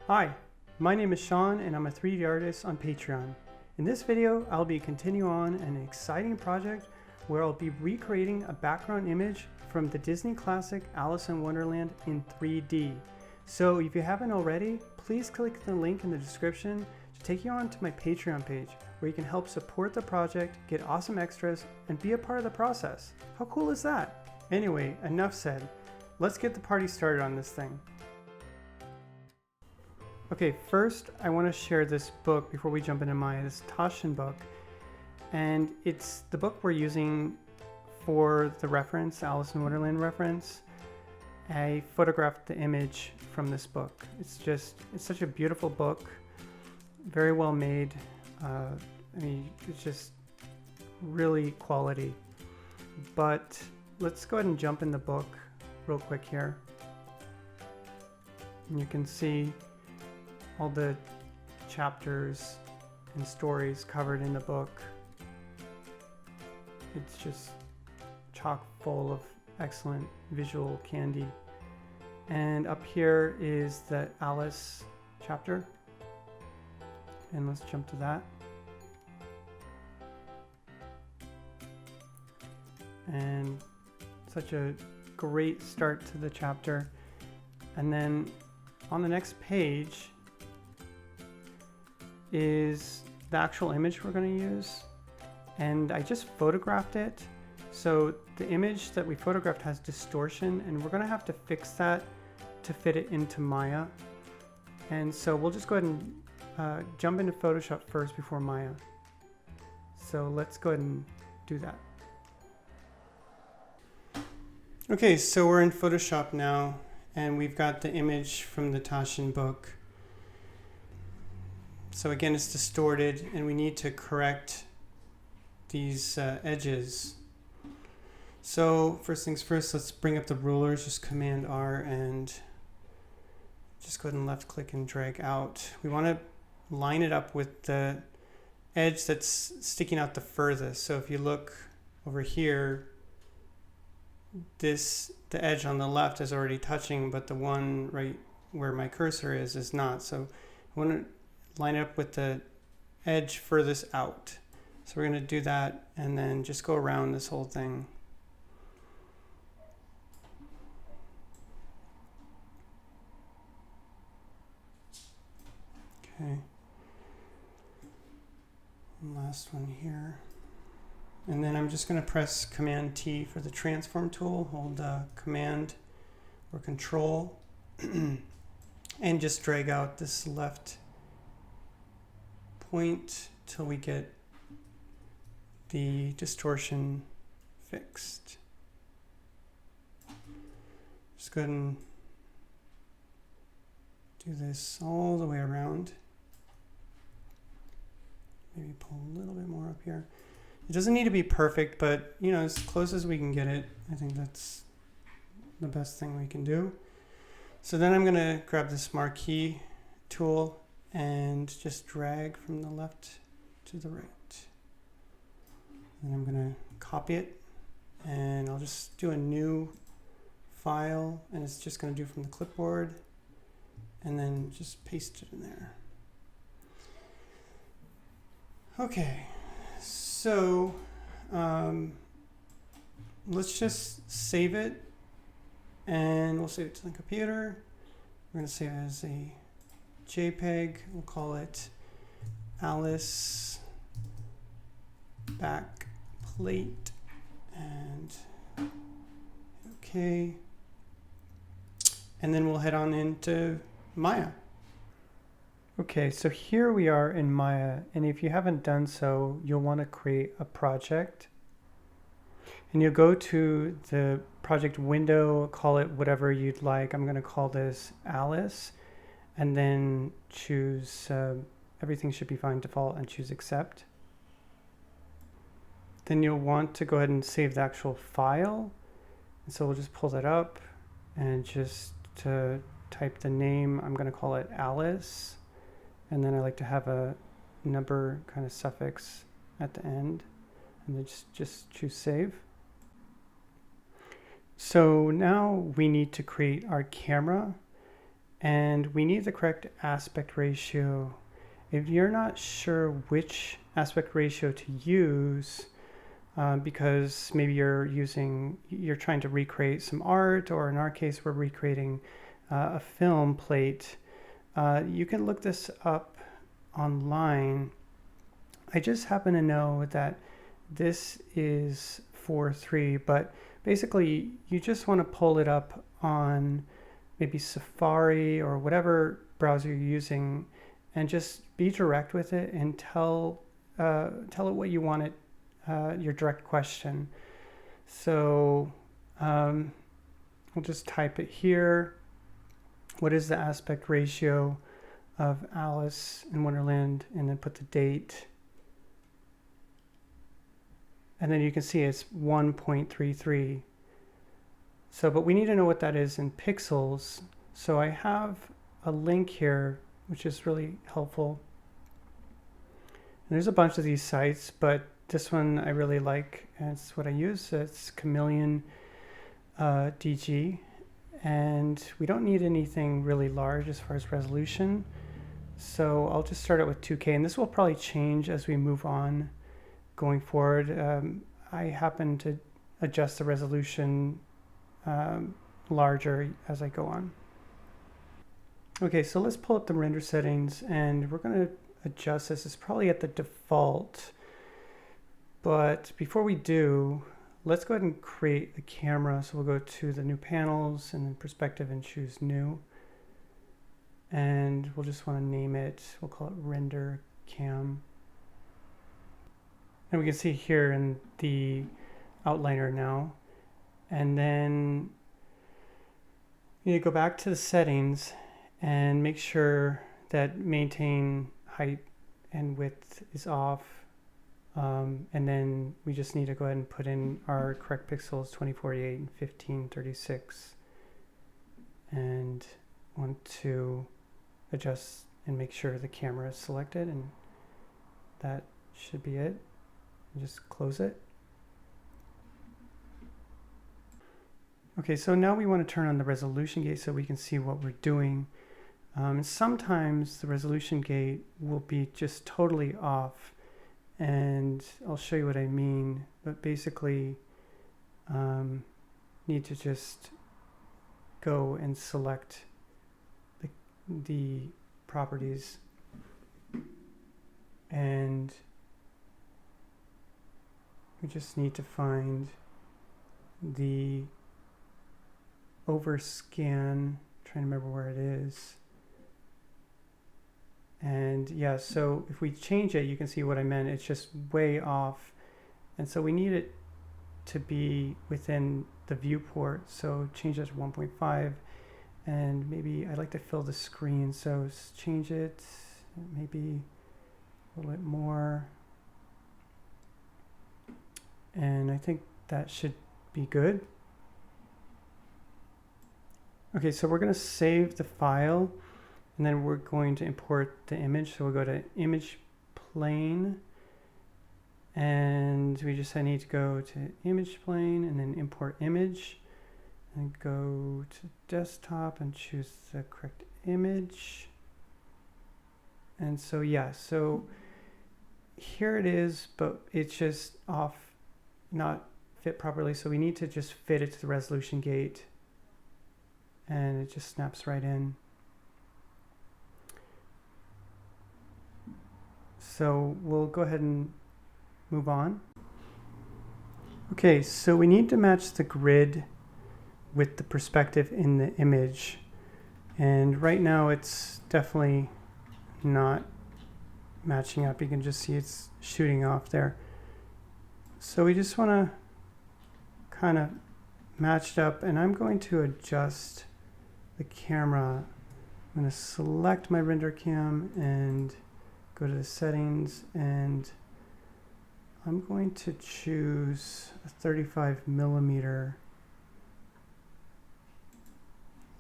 Hi, my name is Shaun and I'm a 3D artist on Patreon. In this video, I'll be continuing on an exciting project where I'll be recreating a background image from the Disney classic Alice in Wonderland in 3D. So if you haven't already, please click the link in the description to take you on to my Patreon page where you can help support the project, get awesome extras, and be a part of the process. How cool is that? Anyway, enough said. Let's get the party started on this thing. Okay, first I want to share this book before we jump into Maya, this Taschen book. And it's the book we're using for the reference, Alice in Wonderland reference. I photographed the image from this book. It's such a beautiful book, very well made. It's just really quality. But let's go ahead and jump in the book real quick here. And you can see all the chapters and stories covered in the book. It's just chock full of excellent visual candy. And up here is the Alice chapter. And let's jump to that. And such a great start to the chapter. And then on the next page is the actual image we're going to use, and I just photographed it. So the image that we photographed has distortion, and we're going to have to fix that to fit it into Maya. And so we'll just go ahead and jump into Photoshop first before Maya. So let's go ahead and do that. Okay, so we're in Photoshop now, and we've got the image from the Taschen book. So again, it's distorted and we need to correct these edges. So first things first, let's bring up the rulers, just Command R and just go ahead and left click and drag out. We want to line it up with the edge that's sticking out the furthest. So if you look over here, the edge on the left is already touching, but the one right where my cursor is not. So I want to line it up with the edge furthest out. So we're going to do that and then just go around this whole thing. Okay. And last one here. And then I'm just going to press Command T for the transform tool, hold Command or Control, and just drag out this left point till we get the distortion fixed. Just go ahead and do this all the way around. Maybe pull a little bit more up here. It doesn't need to be perfect, but you know, as close as we can get it, I think that's the best thing we can do. So then I'm going to grab this marquee tool and just drag from the left to the right. And I'm going to copy it, and I'll just do a new file, and it's just going to do from the clipboard, and then just paste it in there. Okay, so let's just save it, and we'll save it to the computer. We're going to save it as a JPEG. We'll call it Alice back plate, and okay. And then we'll head on into Maya. Okay, so here we are in Maya, and if you haven't done so, you'll want to create a project. And you'll go to the project window, call it whatever you'd like. I'm going to call this Alice, and then choose everything should be fine default and choose accept. Then you'll want to go ahead and save the actual file. And so we'll just pull that up and just to type the name, I'm going to call it Alice. And then I like to have a number kind of suffix at the end, and then just choose save. So now we need to create our camera, and we need the correct aspect ratio. If you're not sure which aspect ratio to use, because maybe you're trying to recreate some art, or in our case, we're recreating a film plate, you can look this up online. I just happen to know that this is 4:3, but basically you just want to pull it up on maybe Safari or whatever browser you're using, and just be direct with it and tell it what you want it, your direct question. So we'll just type it here. What is the aspect ratio of Alice in Wonderland, and then put the date. And then you can see it's 1.33. So, but we need to know what that is in pixels. So I have a link here, which is really helpful. And there's a bunch of these sites, but this one I really like, and it's what I use. It's Chameleon DG. And we don't need anything really large as far as resolution. So I'll just start it with 2K, and this will probably change as we move on going forward. I happen to adjust the resolution larger as I go on. Okay, so let's pull up the render settings, and we're going to adjust this. It's probably at the default, but before we do, let's go ahead and create the camera. So we'll go to the new panels and then perspective and choose new. And we'll just want to name it, we'll call it render cam. And we can see here in the outliner now. And then you need to go back to the settings and make sure that maintain height and width is off. And then we just need to go ahead and put in our correct pixels, 2048 and 1536. And want to adjust and make sure the camera is selected, and that should be it. And just close it. Okay, so now we want to turn on the resolution gate so we can see what we're doing. Sometimes the resolution gate will be just totally off, and I'll show you what I mean, but basically need to just go and select the properties, and we just need to find the overscan, trying to remember where it is. And yeah, so if we change it, you can see what I meant. It's just way off, and so we need it to be within the viewport, so change that to 1.5. And maybe I'd like to fill the screen, so change it maybe a little bit more. And I think that should be good. Okay, so we're going to save the file, and then we're going to import the image. So we'll go to image plane, and we just need to go to image plane and then import image. And go to desktop and choose the correct image. And so yeah, so here it is, but it's just off, not fit properly. So we need to just fit it to the resolution gate, and it just snaps right in. So we'll go ahead and move on. Okay, so we need to match the grid with the perspective in the image, and right now it's definitely not matching up. You can just see it's shooting off there. So we just want to kind of match it up, and I'm going to adjust the camera. I'm going to select my render cam and go to the settings, and I'm going to choose a 35 millimeter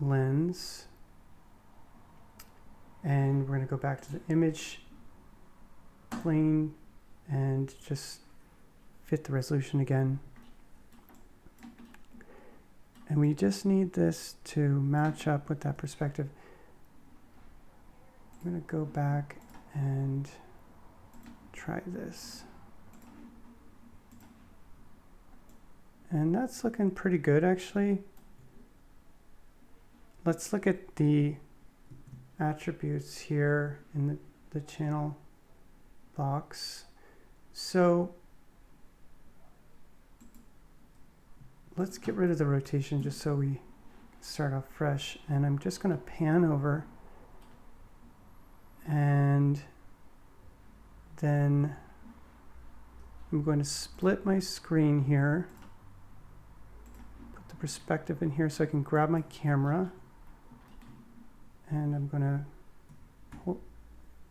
lens, and we're going to go back to the image plane and just fit the resolution again. And we just need this to match up with that perspective. I'm going to go back and try this. And that's looking pretty good, actually. Let's look at the attributes here in the channel box. So let's get rid of the rotation just so we start off fresh. And I'm just going to pan over, and then I'm going to split my screen here, put the perspective in here so I can grab my camera, and I'm going to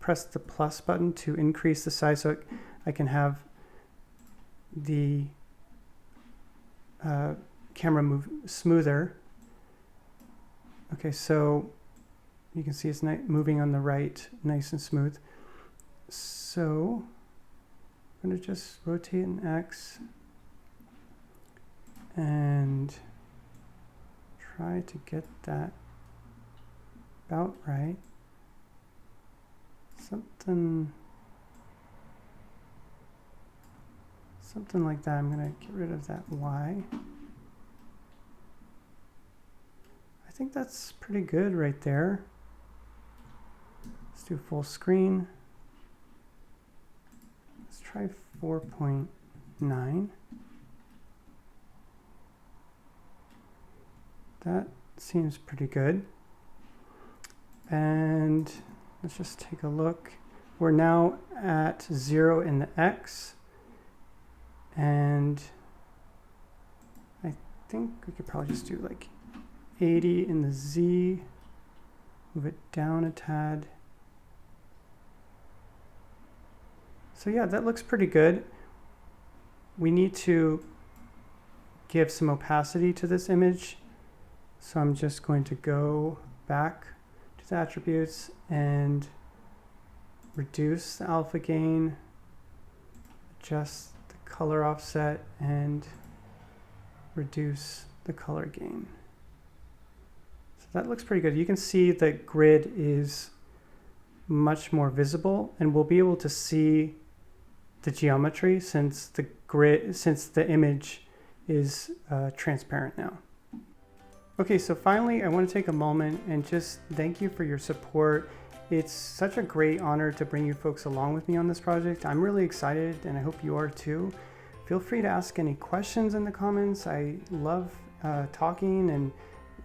press the plus button to increase the size so I can have the camera move smoother. Okay, so you can see it's moving on the right, nice and smooth. So I'm going to just rotate an X and try to get that about right. Something like that. I'm going to get rid of that Y. I think that's pretty good right there. Let's do full screen. Let's try 4.9. That seems pretty good. And let's just take a look. We're now at 0 in the X. And I think we could probably just do like 80 in the Z. Move it down a tad. So yeah, that looks pretty good. We need to give some opacity to this image. So I'm just going to go back to the attributes and reduce the alpha gain, adjust the color offset, and reduce the color gain. So that looks pretty good. You can see the grid is much more visible, and we'll be able to see the geometry since the image is transparent now. Okay, so finally I want to take a moment and just thank you for your support. It's such a great honor to bring you folks along with me on this project. I'm really excited, and I hope you are too. Feel free to ask any questions in the comments. I love talking and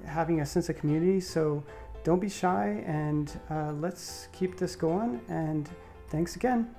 having a sense of community, so don't be shy, and let's keep this going, and thanks again.